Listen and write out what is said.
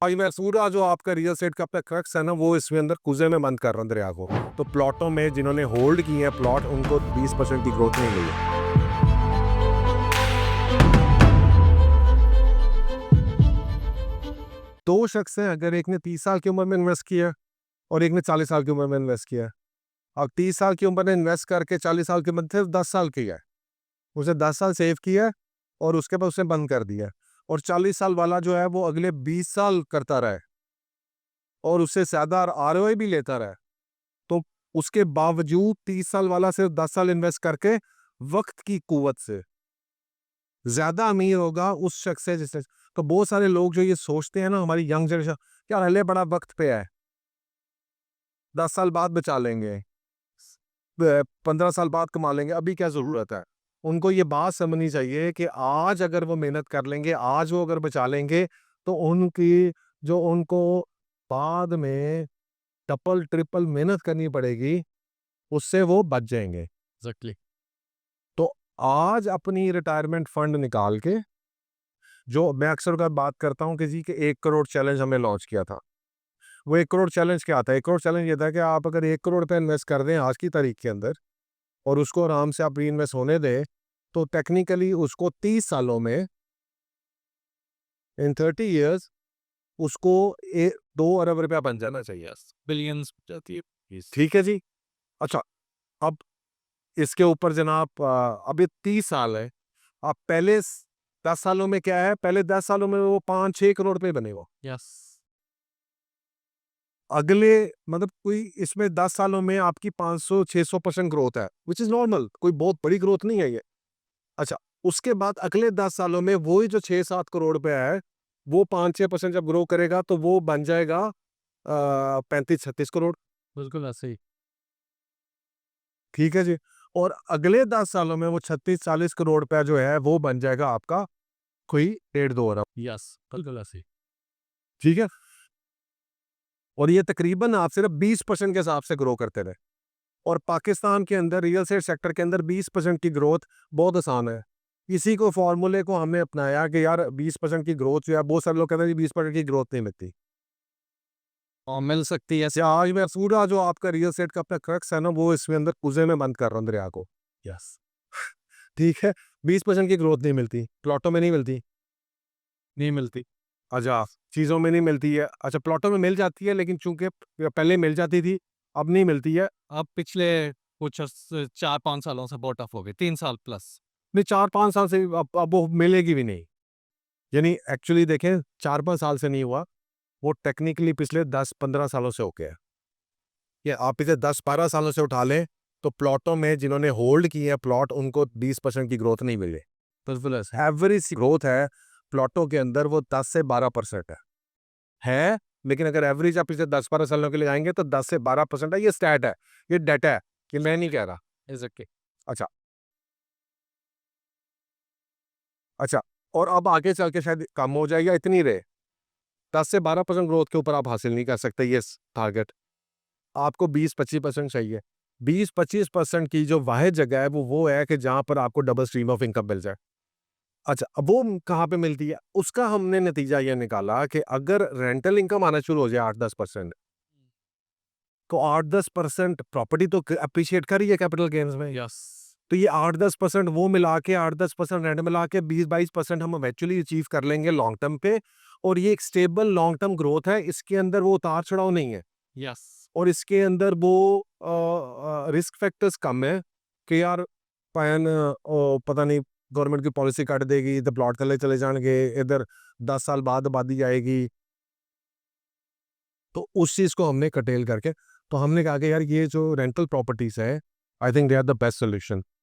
भाई मैं सूरा जो आपका रियल एस्टेट का अपना क्रक्स है ना, वो इसमें अंदर कुएं में बंद कर रहा हूं दरिया को। तो प्लॉटों में जिन्होंने होल्ड किए हैं प्लॉट, उनको 20% की ग्रोथ नहीं मिली है। दो शख्स हैं, अगर एक ने 30 साल की उम्र में इन्वेस्ट किया और एक ने 40 साल की उम्र में इन्वेस्ट किया। अब 30 साल की उम्र में इन्वेस्ट करके 40 साल की उम्र सिर्फ 10 साल की है, उसे 10 साल सेव किया और उसके बाद उसने बंद कर दिया। और 40 साल वाला जो है वो अगले 20 साल करता रहा और उससे ज्यादा आरओआई भी लेता रहा। तो उसके बावजूद 30 साल वाला सिर्फ 10 साल इन्वेस्ट करके वक्त की कुव्वत से ज्यादा अमीर होगा उस शख्स से जिसने। तो बहुत सारे लोग जो ये सोचते हैं ना, हमारी यंग जनरेशन, यार हले बड़ा वक्त पे है, 10 साल बाद बचा लेंगे, 15 साल बाद कमा लेंगे, अभी क्या जरूरत है। उनको ये बात समझनी चाहिए कि आज अगर वो मेहनत कर लेंगे, आज वो अगर बचा लेंगे, तो उनकी जो उनको बाद में डबल ट्रिपल मेहनत करनी पड़ेगी, उससे वो बच जाएंगे। एग्जैक्टली। तो आज अपनी रिटायरमेंट फंड निकाल के, जो मैं अक्सर का बात करता हूँ कि जी के 1 करोड़ चैलेंज हमने लॉन्च किया था। वो 1 करोड़ चैलेंज क्या था? 1 करोड़ चैलेंज ये था कि आप अगर 1 करोड़ रुपए इन्वेस्ट कर दें आज की तारीख के अंदर और उसको आराम से आप री इन्वेस्ट होने दें, तो टेक्निकली उसको 30 सालों में, इन 30 ईयर्स, उसको 2 अरब रुपया बन जाना चाहिए। बिलियंस जाती है। Yes. ठीक है जी। अच्छा, अब इसके ऊपर जनाब अभी 30 साल है। आप पहले 10 सालों में क्या है, पहले 10 सालों में वो 5-6 करोड़ रुपए बने वो। यस। अगले मतलब कोई इसमें 10 सालों में आपकी 500-600% ग्रोथ है, विच इज नॉर्मल, कोई बहुत बड़ी ग्रोथ नहीं है ये। अच्छा, उसके बाद अगले 10 सालों में वही जो 6-7 करोड़ रुपए है, वो 5-6% जब ग्रो करेगा तो वो बन जाएगा 35-36 करोड़। बिल्कुल ऐसे ही। ठीक है जी। और अगले 10 सालों में वो 36-40 करोड़ रुपया जो है वो बन जाएगा आपका कोई 1.5-2 अरब। यस, बिल्कुल ऐसे ही। ठीक है। और ये तकरीबन आप सिर्फ 20% के हिसाब से ग्रो करते रहे। और पाकिस्तान के अंदर रियल एस्टेट सेक्टर के अंदर 20% की ग्रोथ बहुत आसान है। इसी को फॉर्मूले को हमने अपनाया कि यार 20% की ग्रोथ जो है, बहुत सारे लोग कहते हैं 20% की ग्रोथ नहीं मिलती। और मिल सकती है। या आज मैं पूरा जो आपका रियल एस्टेट का अपना क्रक्स है ना, वो इसमें अंदर कुएं में बंद कर रहा हूँ दरिया को। यस। ठीक है। 20% की ग्रोथ नहीं मिलती, प्लॉटों में नहीं मिलती। नहीं मिलती। अच्छा, चीज़ों में नहीं मिलती है। अच्छा, प्लॉटों में मिल जाती है, लेकिन चूंकि पहले मिल जाती थी, अब नहीं मिलती है। अब पिछले कुछ 4-5 सालों से बहुत टफ हो गए, 3 साल प्लस। नहीं, 4-5 साल से अब वो मिलेगी भी नहीं। यानी एक्चुअली देखें, 4-5 साल से नहीं हुआ, वो टेक्निकली पिछले 10-15 सालों से हो गया है। ये आप इसे 10-12 सालों से उठा लें, तो प्लॉटों में जिन्होंने होल्ड किए हैं प्लॉट, उनको 20% की ग्रोथ नहीं मिली। बिल्कुल ऐसे। एवरेज ग्रोथ है प्लॉटों के अंदर वो 10 से 12% है। लेकिन अगर एवरेज आप इसे 10-12 सालों के लिए आएंगे तो 10 से 12% है। ये स्टैट है, ये डाटा है, कि मैं नहीं कह रहा। एग्जैक्टली। अच्छा। अच्छा, और अब आगे चल के शायद कम हो जाएगा, इतनी रहे। 10 से 12% ग्रोथ के ऊपर आप हासिल नहीं कर सकते ये टारगेट। आपको 20-25% चाहिए। 20-25% की जो वाहिद जगह है वो है कि जहां पर आपको डबल स्ट्रीम ऑफ इनकम मिल जाए। अच्छा, अब वो कहाँ पे मिलती है? उसका हमने नतीजा ये निकाला कि अगर रेंटल इनकम आना शुरू हो जाए 8-10%, तो 8-10% प्रॉपर्टी तो अप्रिशिएट कर रही है कैपिटल गेन्स में। यस। तो ये 8-10% वो मिला के, 8-10% रेंट मिला के 20-22% हम इवेंचुअली अचीव कर लेंगे लॉन्ग टर्म पे। और ये एक स्टेबल लॉन्ग टर्म ग्रोथ है, इसके अंदर वो उतार चढ़ाव नहीं है। यस। और इसके अंदर वो रिस्क फैक्टर्स कम है कि यार पैन पता नहीं गवर्नमेंट की पॉलिसी काट देगी, इधर प्लॉट थले चले जाएंगे, इधर 10 साल बाद आबादी आएगी। तो उस चीज़ को हमने कटेल करके, तो हमने कहा कि यार ये जो रेंटल प्रॉपर्टीज है, I think they are the best solution.